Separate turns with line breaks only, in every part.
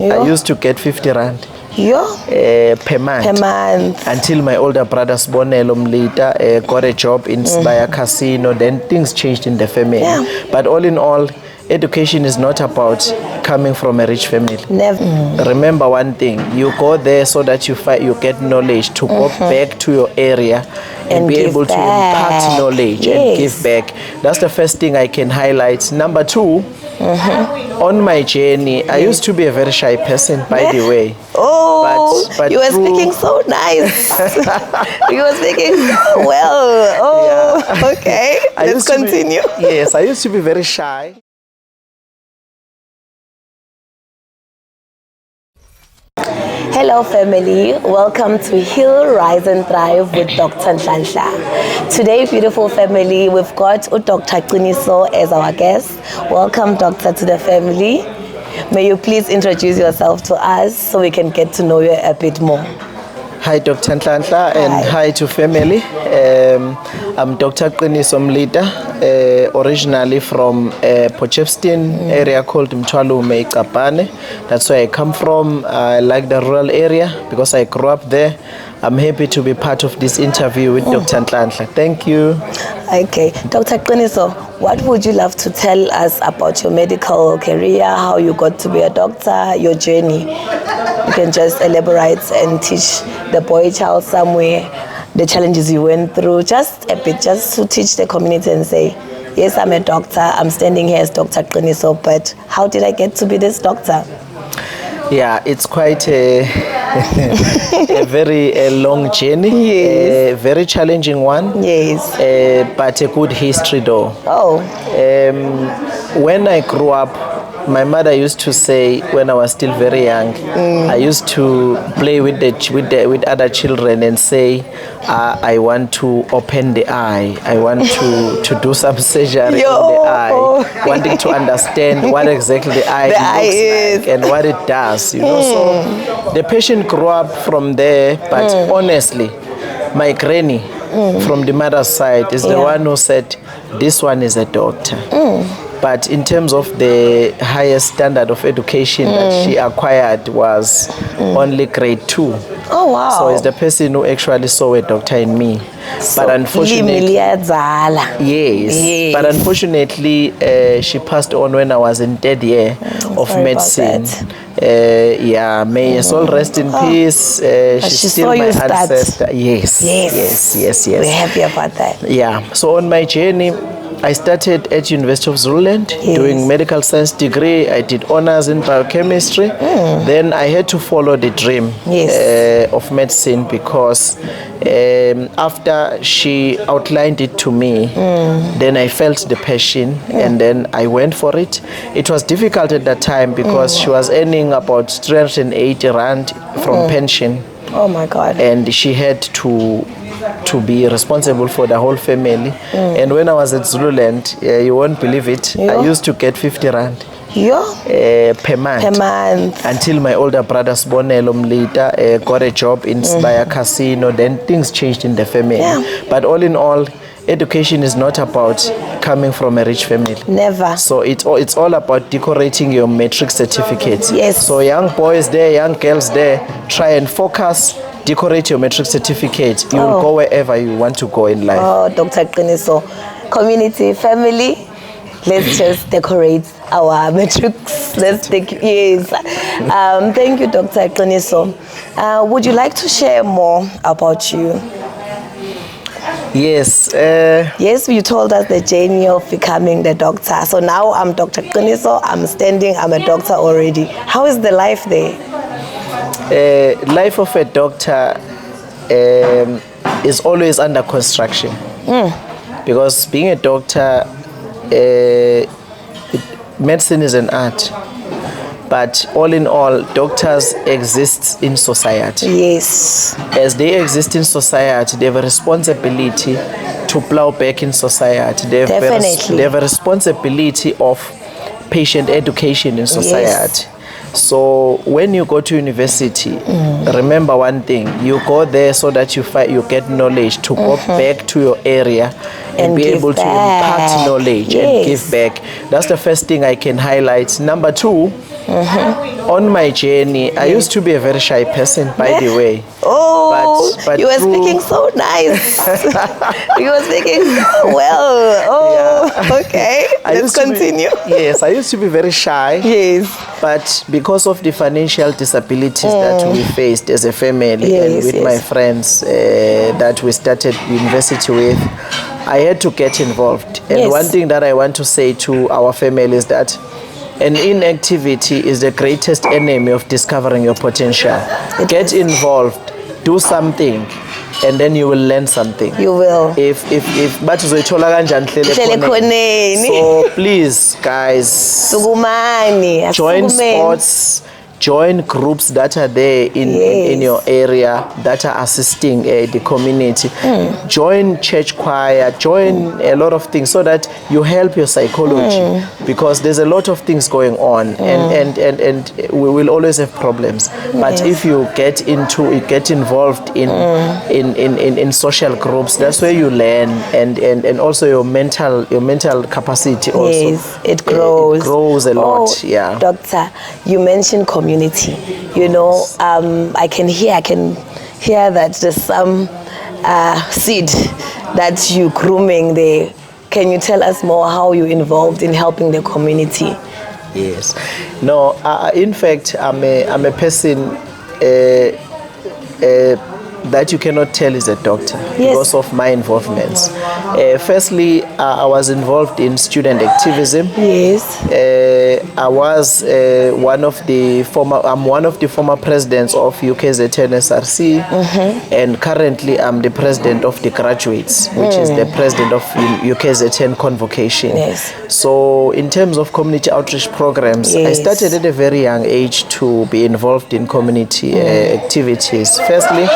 I used to get 50 rand per month. Until my older brother Sibonelo Mlita got a job in Sibaya Casino. Then things changed in the family. But all in all, education is not about coming from a rich family.
Never.
Remember one thing: you go there so that you get knowledge to go back to your area and be able to impart knowledge and give back. That's the first thing I can highlight. Number two, on my journey, I used to be a very shy person, by the way.
Oh, but you were speaking so nice. You were speaking so well. Oh, okay. Let's continue.
Yes, I used to be very shy.
Hello family, welcome to Heal, Rise and Thrive with Dr. Nhlanhla. Today, beautiful family, we've got Dr. Qiniso as our guest. Welcome, Doctor, to the family. May you please introduce yourself to us so we can get to know you a bit more.
Hi, Dr. Nhlanhla, and hi to family. I'm Dr. Qiniso Mlita, originally from Potchefstroom area called Mthwalume, Ikapane. That's where I come from. I like the rural area because I grew up there. I'm happy to be part of this interview with Dr. Nhlanhla. Thank you.
Okay, Dr. Qiniso, what would you love to tell us about your medical career, how you got to be a doctor, your journey? You can just elaborate and teach the boy child somewhere the challenges you went through, just a bit, just to teach the community and say, yes, I'm a doctor, I'm standing here as Dr. Qiniso, but how did I get to be this doctor?
Yeah, it's quite a very long journey, a very challenging one, but a good history though. When I grew up, my mother used to say when I was still very young, I used to play with other children and say, I want to open the eye. I want to do some surgery on the eye, wanting to understand what exactly the eye looks like and what it does. You know, so the patient grew up from there. But honestly, my granny from the mother's side is the one who said, "This one is a doctor." But in terms of the highest standard of education that she acquired was only grade 2.
Oh, wow.
So it's the person who actually saw a doctor in me.
So
but unfortunately, but unfortunately, she passed on when I was in 3rd year of medicine. May her soul rest in peace. She's still my ancestor. Yes.
We're happy about that.
Yeah. So on my journey, I started at University of Zululand doing medical science degree. I did honors in biochemistry. Then I had to follow the dream of medicine because after she outlined it to me, then I felt the passion and then I went for it. It was difficult at that time because she was earning about 380 rand from pension.
Oh my God.
And she had to be responsible for the whole family. And when I was at Zululand, you won't believe it, I used to get 50 rand per month. Until my older brother Sibonelo Mlita got a job in Sibaya Casino. Then things changed in the family. But all in all, education is not about coming from a rich family.
Never.
So it's all about decorating your matric certificates.
Yes.
So young boys there, young girls there, try and focus, decorate your matric certificate. You will go wherever you want to go in life.
Oh, Dr. Qiniso, community, family, let's just decorate our matrics. Let's take thank you, Dr. Qiniso. Would you like to share more about you?
Yes.
Yes, you told us the journey of becoming the doctor. So now I'm Dr. Qiniso, I'm standing, I'm a doctor already. How is the life there?
Life of a doctor is always under construction. Because being a doctor, medicine is an art. But all in all, doctors exist in society.
Yes.
As they exist in society, they have a responsibility to plow back in society. They have a responsibility of patient education in society. So when you go to university, remember one thing: you go there so that you get knowledge to go back to your area and be able to impart knowledge and give back. That's the first thing I can highlight. Number two, On my journey, I used to be a very shy person, by the way.
Oh,
But
you were
through-
speaking so nice. You were speaking so well. Oh, okay.
I
Let's
used to be-
continue.
yes, I used to be very shy.
Yes.
But because of the financial disabilities that we faced as a family and
Yes,
with
yes.
my friends that we started university with, I had to get involved. And
Yes.
one thing that I want to say to our family is that an inactivity is the greatest enemy of discovering your potential. Get involved, do something, and then you will learn something.
You will.
If but uzoyithola kanjani hlele
Hlele
khoneni?
khoneni.
So please guys,
Sukumani.
join
asukumeni.
sports, join groups that are there in
Yes.
your area that are assisting the community. Join church choir, join a lot of things so that you help your psychology, because there's a lot of things going on and we will always have problems. But if you get involved in social groups, that's where you learn and also your mental capacity also.
Yes, it grows.
It grows a lot.
Oh,
Yeah.
Doctor, you mentioned community. You know, I can hear that there's some seed that you grooming there. Can you tell us more how you involved in helping the community?
Yes. No. In fact, I'm a person that you cannot tell is a doctor because of my involvements. Firstly, I was involved in student activism.
Yes.
I was one of the former presidents of UKZN SRC, and currently I'm the president of the graduates, which is the president of UKZN Convocation.
Yes.
So in terms of community outreach programs, I
Yes.
started at a very young age to be involved in community activities. Firstly,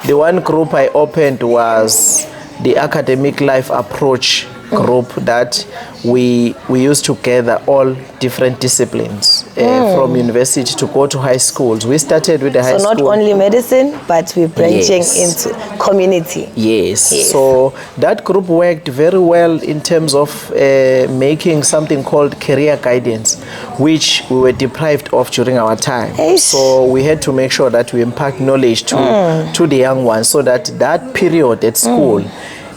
the one group I opened was the Academic Life Approach group that we used to gather all different disciplines from university to go to high schools. We started with the high
So
school.
not only medicine, but we're branching
Yes.
into community.
Yes.
Yes.
So that group worked very well in terms of making something called career guidance, which we were deprived of during our time.
Eish.
So we had to make sure that we impart knowledge to the young ones so that period at school,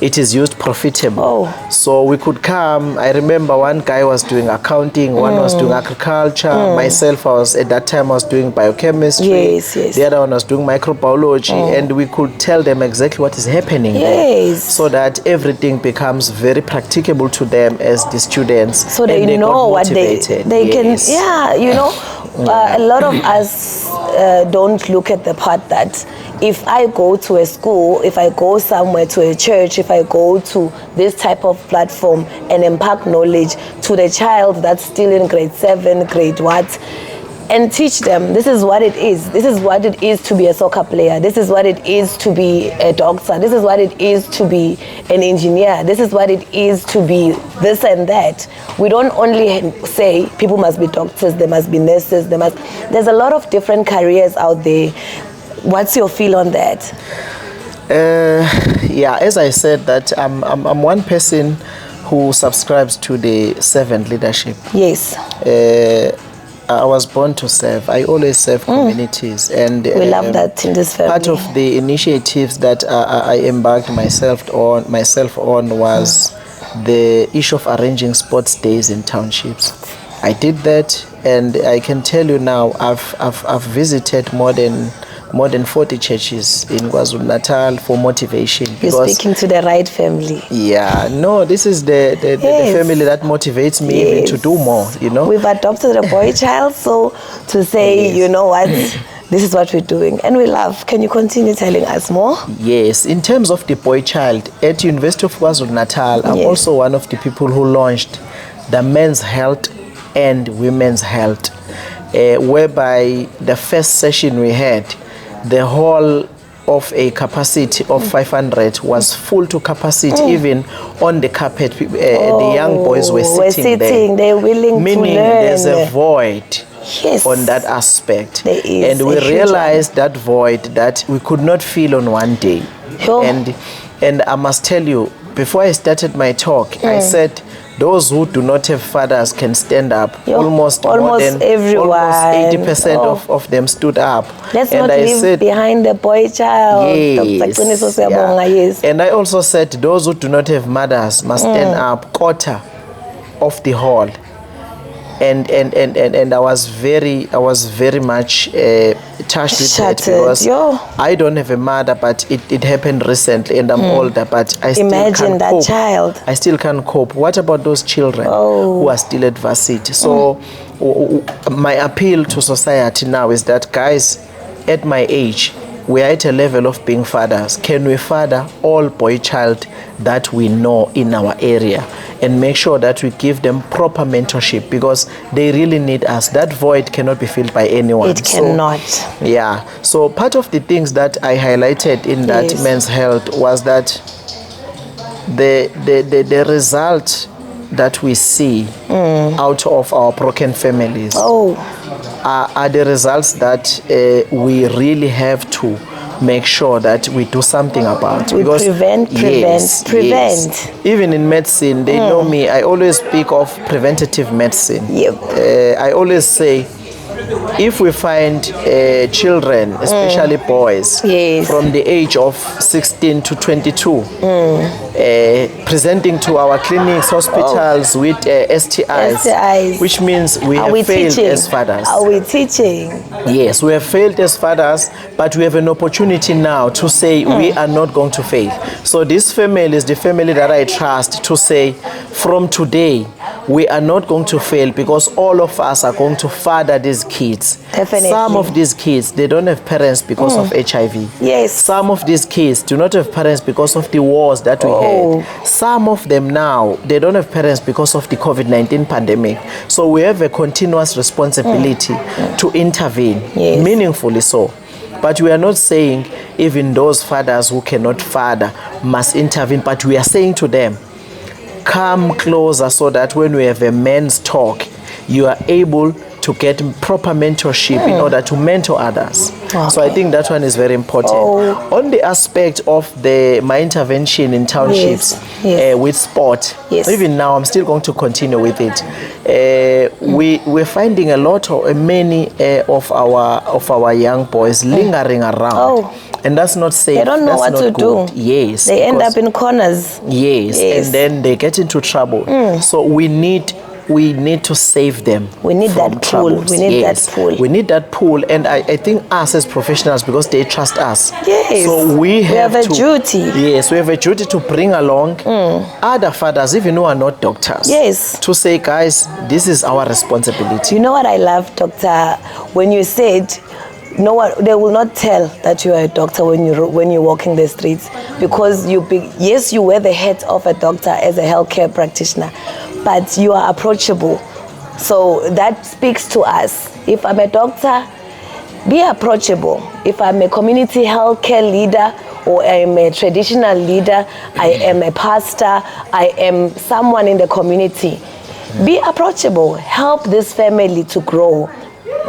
it is used profitable.
Oh.
So we could come. I remember one guy was doing accounting, one was doing agriculture. Myself, at that time I was doing biochemistry.
Yes, yes.
The other one was doing microbiology, and we could tell them exactly what is happening there,
Yes.
so that everything becomes very practicable to them as the students.
So they
and
know
got
what they
motivated.
can.
Yes.
Yeah, you know, a lot of us don't look at the part that if I go to a school, if I go somewhere to a church, if I go to this type of platform and impart knowledge to the child that's still in grade 7, grade what, and teach them this is what it is. This is what it is to be a soccer player. This is what it is to be a doctor. This is what it is to be an engineer. This is what it is to be this and that. We don't only say people must be doctors, they must be nurses, there's a lot of different careers out there. What's your feel on that?
Yeah, as I said, that I'm one person who subscribes to the servant leadership.
Yes.
I was born to serve. I always serve communities, and
We love that in this family.
part of the initiatives that I embarked myself on was the issue of arranging sports days in townships. I did that, and I can tell you now, I've visited more than 40 churches in KwaZulu-Natal for motivation.
You're speaking to the right family.
Yeah, no, this is the
Yes.
family that motivates me even to do more, you know.
We've adopted a boy child, so to say,
Yes.
you know what, this is what we're doing. And we love. Can you continue telling us more?
Yes, in terms of the boy child, at University of KwaZulu-Natal, I'm
Yes.
also one of the people who launched the men's health and women's health, whereby the first session we had, the whole of a capacity of 500 was full to capacity. Even on the carpet, the young boys were sitting there.
They're willing
Meaning
to learn.
there's a void
Yes.
on that aspect.
There is
And we
a huge
realized that void that we could not fill on one day.
Sure.
And I must tell you, before I started my talk, I said those who do not have fathers can stand up.
Yo,
Almost
everyone.
Almost 80% of them stood up.
Let's
and
not
I
leave
said,
behind the boy child. Dr. Qiniso Siyabonga, yes.
And I also said those who do not have mothers must stand up quarter of the hall. And I was very much touched with that, because I don't have a mother, but it happened recently, and I'm older, but I still
imagine
can't
that
cope.
child.
I still can't cope. What about those children who are still at varsity? So my appeal to society now is that, guys, at my age, we are at a level of being fathers. Can we father all boy child that we know in our area, and make sure that we give them proper mentorship, because they really need us. That void cannot be filled by anyone.
It cannot.
So part of the things that I highlighted in that men's health was that the result that we see out of our broken families are the results that we really have to make sure that we do something about.
We prevent.
Even in medicine, they know me. I always speak of preventative medicine. I always say, if we find children, especially boys, from the age of 16 to 22, presenting to our clinics, hospitals with STIs, which means we have failed as fathers.
Are we teaching?
Yes, we have failed as fathers, but we have an opportunity now to say we are not going to fail. So this family is the family that I trust to say, from today, we are not going to fail, because all of us are going to father these kids.
Definitely.
Some of these kids, they don't have parents because of HIV.
Yes.
Some of these kids do not have parents because of the wars that we had. Some of them now, they don't have parents because of the COVID-19 pandemic. So we have a continuous responsibility to intervene, meaningfully so. But we are not saying even those fathers who cannot father must intervene, but we are saying to them, come closer, so that when we have a men's talk, you are able to get proper mentorship in order to mentor others. So I think that one is very important. On the aspect of my intervention in townships with sport, even now I'm still going to continue with it. We're finding a lot of many of our young boys lingering around. And that's not safe.
They don't know what to do.
Yes.
They end up in corners.
Yes. And then they get into trouble. So we need to save them.
We need that pool. We need that pool.
We need that pool. And I think us as professionals, because they trust us.
Yes.
So we have
a duty.
Yes, we have a duty to bring along other fathers, even who are not doctors.
Yes.
To say, guys, this is our responsibility.
You know what I love, Doctor? When you said, no one, they will not tell that you are a doctor when you're walking the streets, because you wear the hat of a doctor as a healthcare practitioner, but you are approachable. So that speaks to us. If I'm a doctor, be approachable. If I'm a community healthcare leader, or I'm a traditional leader, I am a pastor, I am someone in the community, be approachable. Help this family to grow.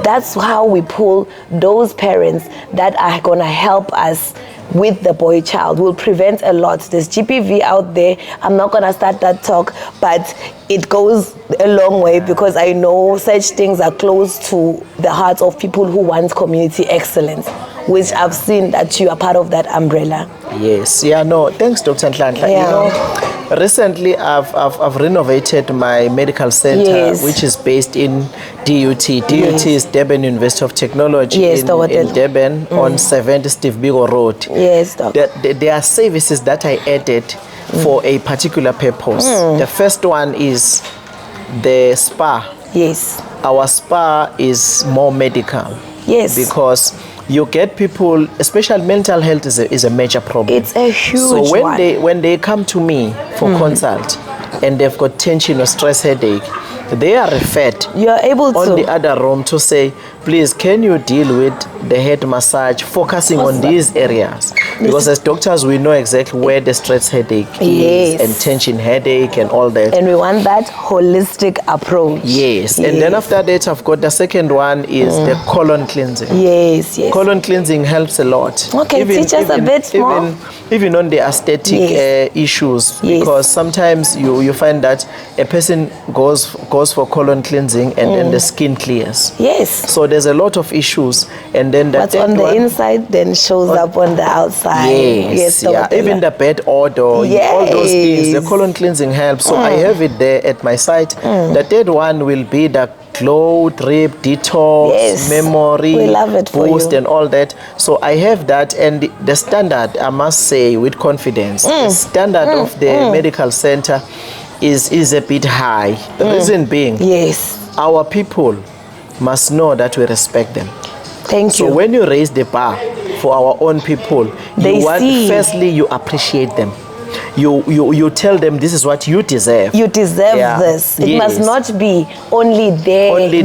That's how we pull those parents that are going to help us with the boy child. Will prevent a lot. There's GBV out there. I'm not going to start that talk, but it goes a long way, because I know such things are close to the hearts of people who want community excellence, which I've seen that you are part of that umbrella.
Yes. Thanks, Dr. Nhlanhla. You know, recently I've renovated my medical center, which is based in DUT. DUT is Durban University of Technology in Durban on 7th Steve Biko Road.
Yes, doctor.
There are services that I added for a particular purpose. The first one is the spa.
Yes.
Our spa is more medical.
Yes.
Because you get people, especially mental health is a major problem.
It's a huge
So when they come to me for consult and they've got tension or stress headache, they are referred
you are able
on the other room to say, please, can you deal with the head massage, focusing on these areas. Because as doctors, we know exactly where the stress headache is, and tension headache and all that.
And we want that holistic approach.
Yes. And then after that, I've got the second one is the colon cleansing.
Yes.
Colon cleansing helps a lot.
Okay, teach us a bit more.
Even on the aesthetic issues, because sometimes you find that a person goes for colon cleansing and then the skin clears.
Yes.
So there's a lot of issues, and then
what's on the inside then shows up on the outside.
Yes, even the bad odor, all those things. The colon cleansing helps. So I have it there at my site. The third one will be the glow, drip, detox, memory,
we love it
boost, and all that. So I have that, and the standard, I must say with confidence, the standard of the medical center is a bit high. The reason being, our people must know that we respect them.
Thank you.
So when you raise the bar for our own people, firstly you appreciate them. You tell them this is what you deserve.
You deserve this. It must not be only there. We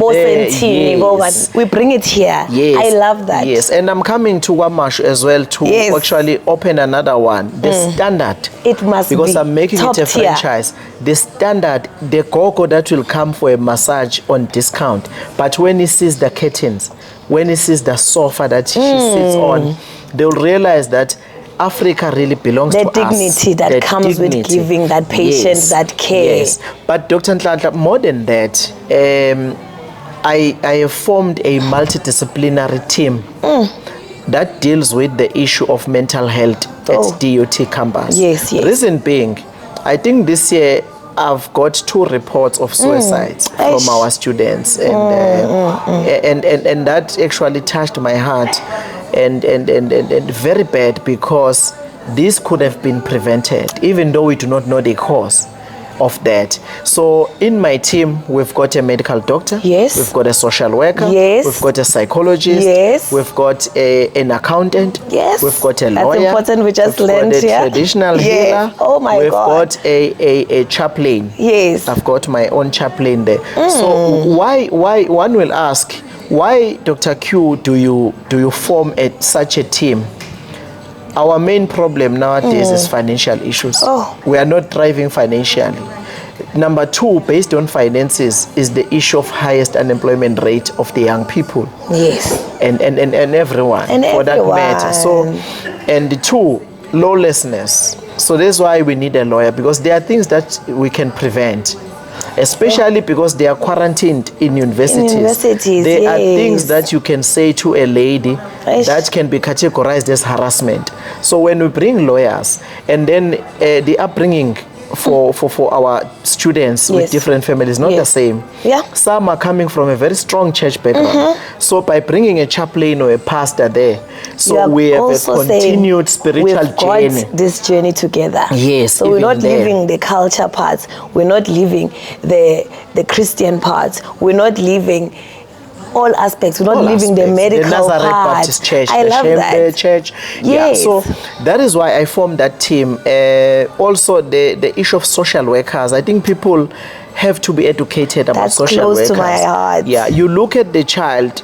bring it here. I love that.
Yes, and I'm coming to Wamash as well to actually open another one. The standard.
It must be
because I'm making it a franchise. The standard, the gogo that will come for a massage on discount. But when he sees the curtains, when he sees the sofa that she sits on, they'll realize that Africa really belongs to us.
The dignity that comes with giving that patient that care.
Yes, but Dr. Nhlanhla, more than that, I have formed a multidisciplinary team that deals with the issue of mental health at DUT campus. Reason being, I think this year I've got 2 reports of suicides from our students, and that actually touched my heart. And very bad, because this could have been prevented, even though we do not know the cause of that. So in my team, we've got a medical doctor, we've got a social worker, we've got a psychologist, we've got an accountant, we've got a lawyer,
that's important. We just learned
a traditional healer, we've got a chaplain. I've got my own chaplain there. So why one will ask, why, Dr. Q, do you form such a team? Our main problem nowadays is financial issues. We are not thriving financially. Number 2, based on finances, is the issue of highest unemployment rate of the young people. And everyone, for that matter. So, and 2, lawlessness. So that's why we need a lawyer, because there are things that we can prevent. Especially because they are quarantined in universities. There are things that you can say to a lady that can be categorized as harassment. So when we bring lawyers, and then the upbringing for our students with different families, not the same. Some are coming from a very strong church background. So by bringing a chaplain or a pastor there, so we have a continued spiritual journey.
This journey together.
So
we're not leaving the culture parts. We're not leaving the Christian parts. We're not leaving all aspects. We're not leaving the medical
the Nazareth
part.
Baptist Church,
I
the
love that.
Church. So that is why I formed that team. Also, the issue of social workers. I think people have to be educated about social workers.
That's close to my heart.
You look at the child,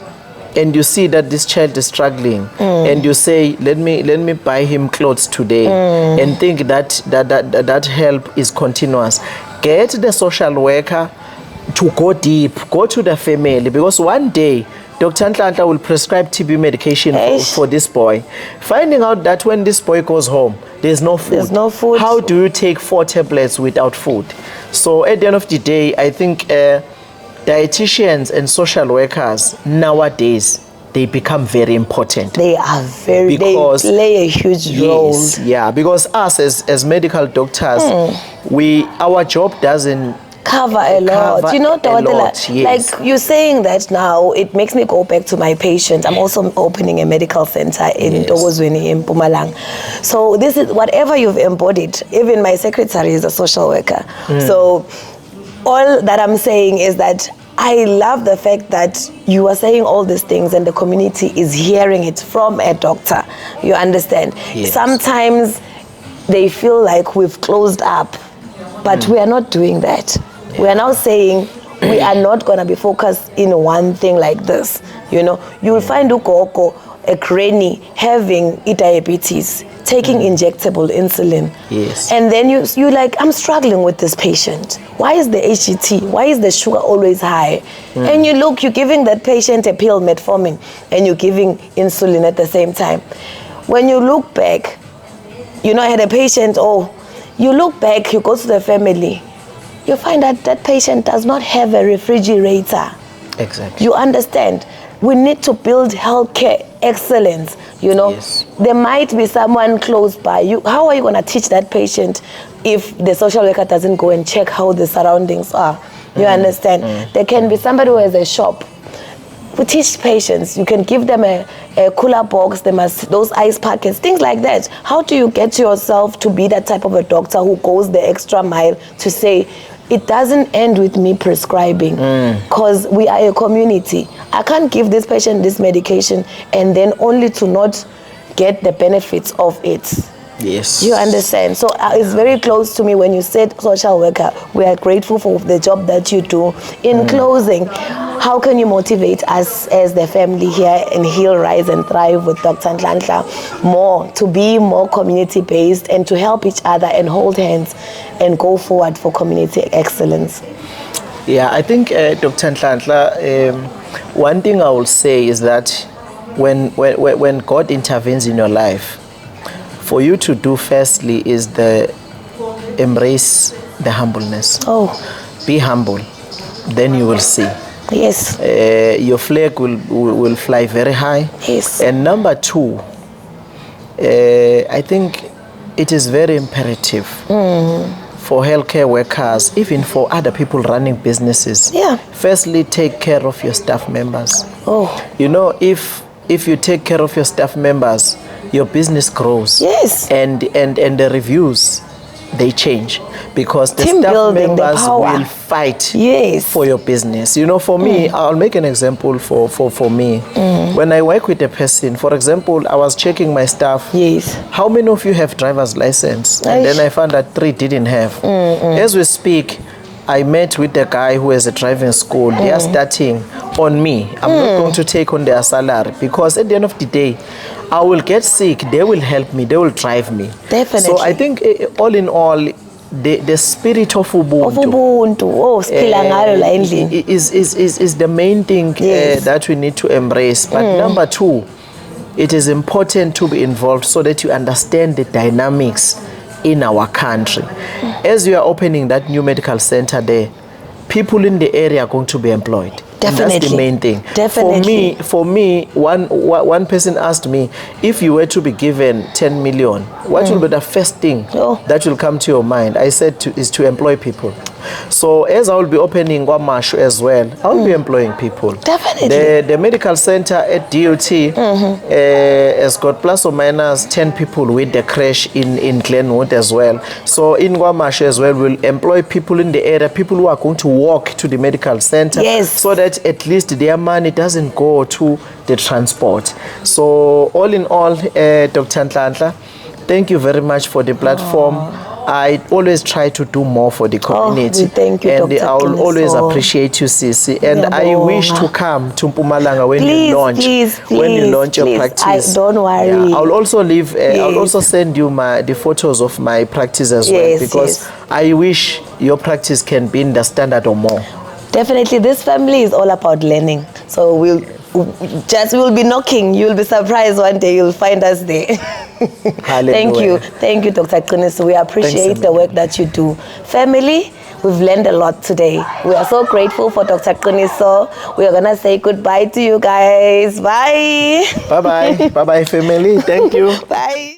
and you see that this child is struggling, and you say, let me buy him clothes today, and think that help is continuous. Get the social worker to go deep, go to the family, because one day Dr. Nhlanhla will prescribe TB medication for this boy, finding out that when this boy goes home, there's no food. How do you take 4 tablets without food? So at the end of the day, I think dietitians and social workers nowadays, they become very important.
They are they play a huge role.
Because us as medical doctors, our job doesn't
cover a lot. You know, like you're saying that now, it makes me go back to my patient. I'm also opening a medical center in Togozweni in Mpumalanga. So this is whatever you've embodied. Even my secretary is a social worker. So all that I'm saying is that I love the fact that you are saying all these things and the community is hearing it from a doctor. You understand? Sometimes they feel like we've closed up, but we are not doing that. We are now saying we are not going to be focused in one thing like this. You know, you will find ugogo, a granny, having diabetes, taking injectable insulin.
Yes.
And then you like, I'm struggling with this patient. Why is the HGT? Why is the sugar always high? And you're giving that patient a pill, metformin, and you're giving insulin at the same time. When you look back, I had a patient, you look back, you go to the family, you find that that patient does not have a refrigerator.
Exactly.
You understand? We need to build healthcare excellence.
Yes.
There might be someone close by you. How are you going to teach that patient if the social worker doesn't go and check how the surroundings are? You understand? There can be somebody who has a shop. We teach patients. You can give them a cooler box, those ice packets, things like that. How do you get yourself to be that type of a doctor who goes the extra mile to say, it doesn't end with me prescribing, because we are a community. I can't give this patient this medication and then only to not get the benefits of it.
Yes.
You understand? So it's very close to me when you said social worker. We are grateful for the job that you do. In closing, how can you motivate us as the family here in Heal, Rise and Thrive with Dr. Nhlanhla more to be more community-based and to help each other and hold hands and go forward for community excellence?
Yeah, I think Dr. Nhlanhla, one thing I will say is that when God intervenes in your life, for you to do firstly is embrace the humbleness. Be humble, then you will see.
Yes.
Your flag will fly very high.
Yes.
And number two, I think it is very imperative for healthcare workers, even for other people running businesses.
Yeah.
Firstly, take care of your staff members. If you take care of your staff members, your business grows.
Yes.
And the reviews, they change, because the
Team
staff
building, the
members
power.
will fight
Yes.
for your business. For me, I'll make an example for me. When I work with a person, for example, I was checking my staff.
Yes.
How many of you have driver's license? And then I found that 3 didn't have. As we speak, I met with the guy who has a driving school. They are starting on me. I'm not going to take on their salary, because at the end of the day, I will get sick. They will help me. They will drive me.
Definitely.
So I think all in all, the spirit of Ubuntu,
siphila ngayo la endlini.
is the main thing
Yes.
that we need to embrace. But number two, it is important to be involved so that you understand the dynamics in our country. As you are opening that new medical center there, people in the area are going to be employed.
Definitely.
And that's the main thing.
Definitely.
For me, one person asked me, if you were to be given 10 million, what will be the first thing that will come to your mind? I said is to employ people. So as I will be opening Kwamashu as well, I will be employing people.
Definitely.
The medical center at DOT has got plus or minus 10 people with the crash in Glenwood as well. So in Kwamashu as well, we'll employ people in the area, people who are going to walk to the medical center.
Yes.
So that at least their money doesn't go to the transport. So all in all, Dr. Nhlanhla, thank you very much for the platform. I always try to do more for the community.
We thank you,
and
Dr.
I will always appreciate you, Sisi. And I wish to come to Mpumalanga when you launch your practice.
Don't worry.
Yeah, I'll also leave. I'll also send you the photos of my practice as well, because I wish your practice can be in the standard or more.
Definitely, this family is all about learning. So we'll be knocking. You'll be surprised one day. You'll find us there. Thank you, Dr. Qiniso. We appreciate the work that you do. Family, we've learned a lot today. We are so grateful for Dr. Qiniso. We are gonna say goodbye to you guys. Bye.
Bye bye, bye bye, family. Thank you.
Bye.